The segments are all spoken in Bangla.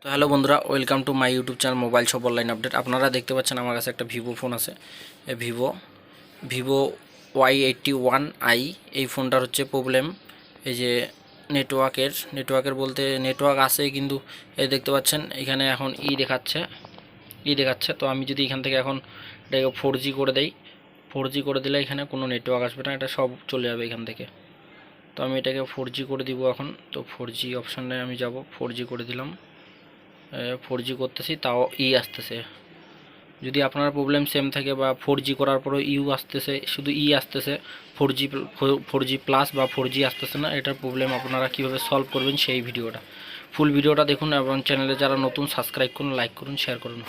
তো হ্যালো বন্ধুরা, welcome to my YouTube channel mobile shop online update. আপনারা দেখতে পাচ্ছেন আমার কাছে একটা ভিভো ফোন আছে। এই ভিভো y81i। এই ফোনটার হচ্ছে প্রবলেম এই যে নেটওয়ার্কের বলতে নেটওয়ার্ক আছে, কিন্তু এই দেখতে পাচ্ছেন এখানে এখন দেখাচ্ছে। তো আমি যদি এখান থেকে এখন এটাকে 4G করে দেই, 4G করে দিলে এখানে কোনো নেটওয়ার্ক আসবে না, এটা সব চলে যাবে এখান থেকে। তো আমি এটাকে 4G করে দিব এখন। তো 4G অপশানে আমি যাব, 4G করে দিলাম। 4G করতেছি, তাও আসতেছে। যদি আপনার প্রবলেম সেম থাকে বা 4G করার পরও আসতেছে, শুধু আসতেছে, 4G প্লাস বা 4G আসতেছে না, এটার প্রবলেম আপনারা কীভাবে সলভ করবেন সেই ভিডিওটা, ফুল ভিডিওটা দেখুন এবং চ্যানেলে যারা নতুন সাবস্ক্রাইব করুন, লাইক করুন, শেয়ার করুন।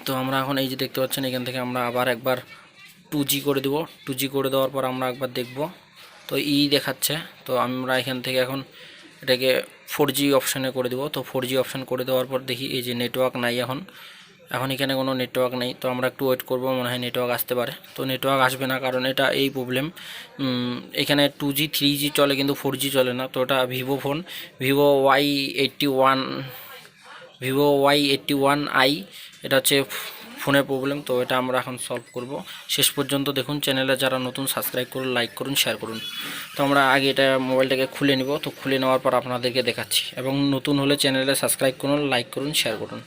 তো আমরা এখন এই যে দেখতে পাচ্ছেন এখান থেকে আমরা আবার একবার 2G করে দেব। 2G করে দেওয়ার পর আমরা একবার দেখব, তো দেখাচ্ছে। তো আমরা এখান থেকে এখন এটাকে 4G অপশানে করে দেব। তো 4G অপশান করে দেওয়ার পর দেখি এই যে নেটওয়ার্ক নাই, এখন এখানে কোনো নেটওয়ার্ক নেই। তো আমরা একটু ওয়েট করব, মনে হয় নেটওয়ার্ক আসতে পারে। তো নেটওয়ার্ক আসবে না, কারণ এটা এই প্রবলেম, এখানে 2G 3G চলে কিন্তু 4G চলে না। তো এটা Vivo phone, Vivo y81 y81i, এটা হচ্ছে ফোনের প্রবলেম। তো এটা আমরা এখন সলভ করব। শেষ পর্যন্ত দেখুন, চ্যানেলে যারা নতুন সাবস্ক্রাইব করুন, লাইক করুন, শেয়ার করুন। তো আমরা আগে এটা মোবাইলটাকে খুলে নিব। তো খুলে নেওয়ার পর আপনাদেরকে দেখাচ্ছি, এবং নতুন হলে চ্যানেলে সাবস্ক্রাইব করুন, লাইক করুন, শেয়ার করুন।